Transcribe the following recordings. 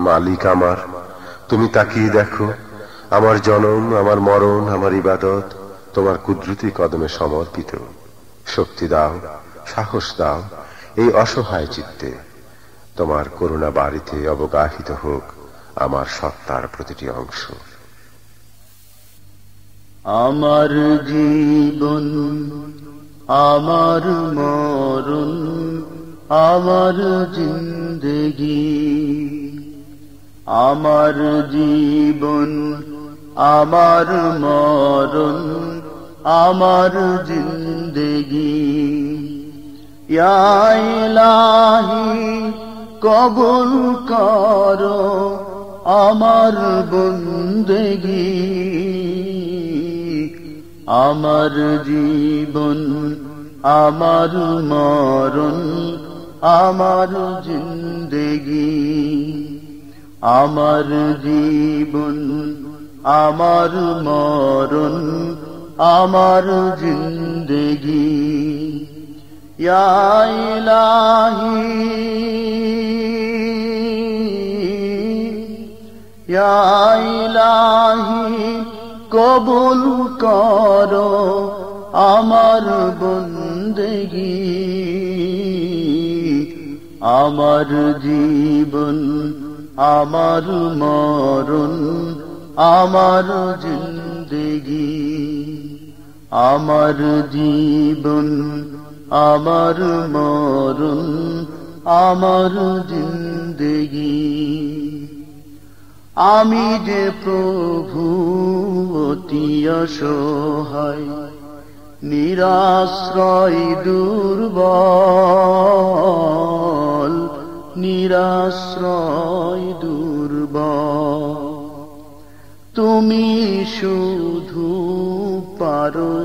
মালিক আমার, তুমি তাকিয়ে দেখো, আমার জনম, আমার মরণ, আমার ইবাদত তোমার কুদরতি কদমে সমর্পিত। শক্তি দাও, সাহস দাও এই অসহায় চিত্তে। তোমার করুণা বাড়িতে অবগাহিত হোক আমার সত্তার প্রতিটি অংশ। আমার জীবন, আমার মরণ, আমার জিন্দেগি, আমার জীবন, আমার মরণ, আমার জিন্দেগি। ইয়া ইলাহি কবুল করো আমার বন্দেগি। আমার জীবন, আমার মরণ, আমার জিন্দেগি, আমার জীবন, আমার মরণ, আমার জিন্দেগি। ইয়া ইলাহি, ইয়া ইলাহি কবুল করো আমার বন্দেগি। আমার জীবন, আমার মরণ, আমার জিন্দেগি, আমার জীবন, আমার মরণ, আমার জিন্দেগি। আমি যে প্রভু অতি অসহায়, নিরাশ্রয় দুর্বল, নিরাশ্রয় দুর্বল। তুমি শুধু পারো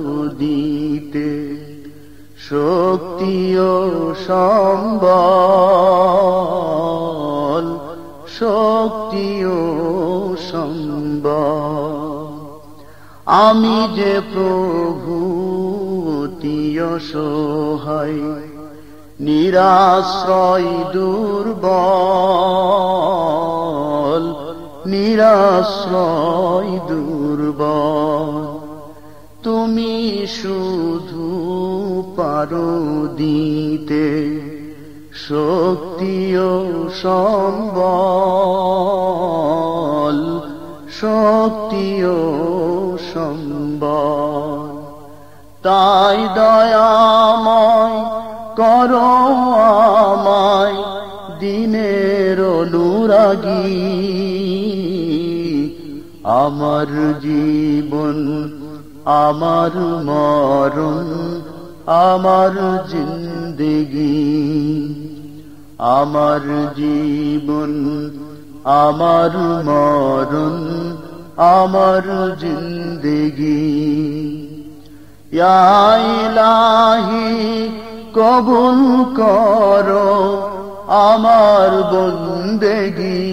দিতে শক্তি ও সম্বল, শক্তি ও সম্বল। আমি যে প্রভু অতি অসহায়, নিরাশ্রয় দুর্বল, নিরাশ্রয় দুর্বল। তুমি শুধু পারো দিতে শক্তি ও সম্বল, শক্তি ও সম্বল। তাই দয়াময় করো আমায় দিনের অনুরাগী। আমার জীবন, আমার মরণ, আমার জিন্দেগি, আমার জীবন, আমার মরণ, আমার জিন্দেগি। ইয়া ইলাহি কবুল করো আমার বন্দেগি।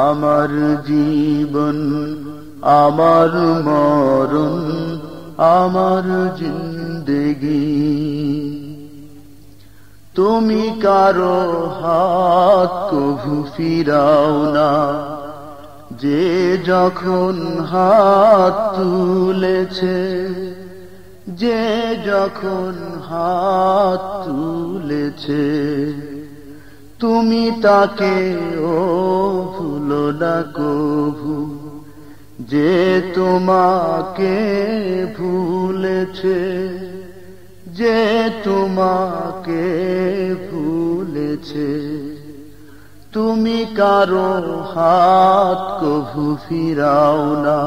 আমার জীবন, আমার মরণ, আমার জিন্দেগি। তুমি কারো হাত কভু ফিরাও না, যে যখন হাত তুলেছে, যে যখন হাত তুলেছে। তুমি তাকে ও ভুলো না কভু, যে তোমাকে ভুলেছে, যে তোমাকে ভুলেছে। তুমি কারো হাত কভু ফিরাও না,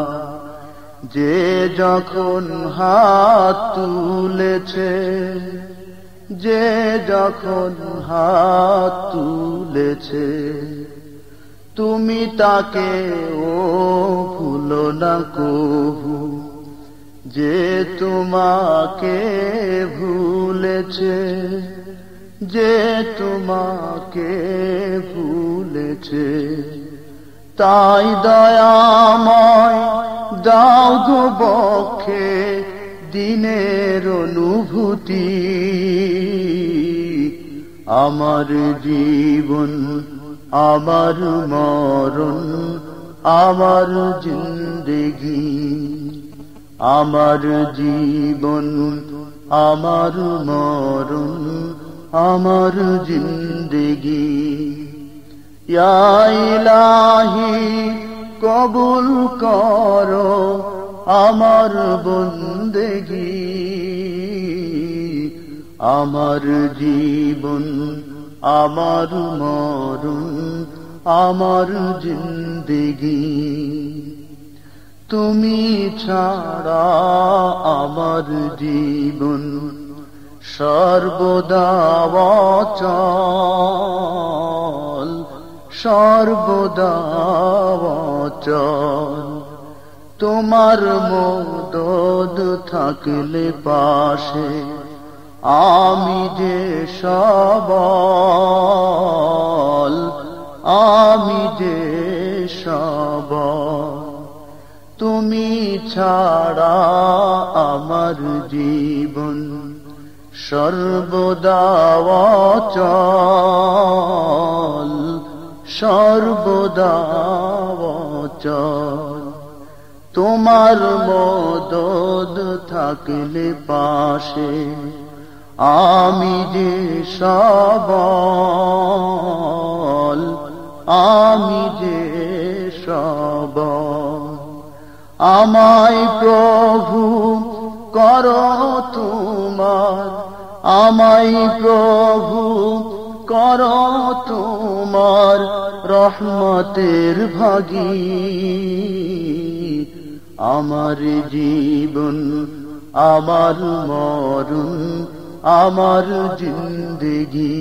যে যখন হাত তুলেছে, যে যখন হাত তুলেছে। তুমি তাকে ও ভুলো না কভু, যে তোমাকে ভুলেছে, যে তোমাকে ভুলেছে। তাই দয়াময় দাও গো বক্ষে দিনের অনুভূতি। আমার জীবন আমার মরণ আমার জিন্দেগি আমার জীবন আমার মরণ আমার জিন্দেগি ইয়া ইলাহি কবুল করো আমার বন্দেগি আমার জীবন আমার মরণ আমার জিন্দেগি তুমি ছাড়া আমার জীবন সর্বদা অচল সর্বদা অচল তোমার মদদ থাকলে পাশে আমি যে সবল আমি যে সবল তুমি ছাড়া আমার জীবন সর্বদা অচল সর্বদা অচল তোমার মদদ থাকলে পাশে আমি যে সবল আমি যে সবল আমায় প্রভু করো তোমার আমায় প্রভু করো তোমার রহমতের ভাগী আমার জীবন আমার মরণ আমার জিন্দেগি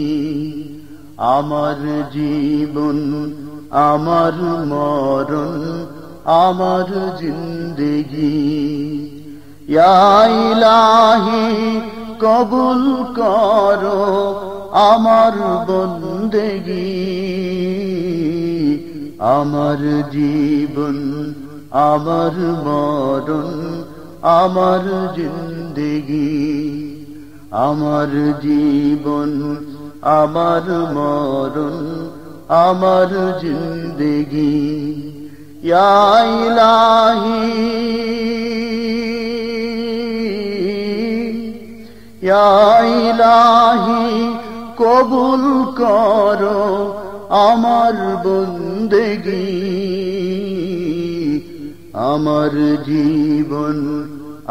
আমার জীবন আমার মরণ আমার জিন্দেগি ইয়া ইলাহি কবুল করো আমার বন্দেগি আমার জীবন আমার মরণ আমার জিন্দেগি আমার জীবন আমার মরণ আমার জিন্দেগি ইয়া ইলাহি ইয়া ইলাহি কবুল করো আমার বন্দেগি আমার জীবন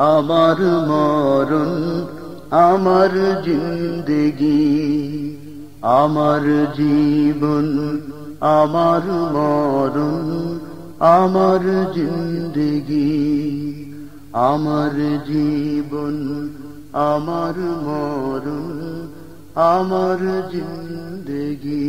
আমার মরণ আমার জিন্দেগি আমার জীবন আমার মরণ আমার জিন্দেগি আমার জীবন আমার মরণ আমার জিন্দেগি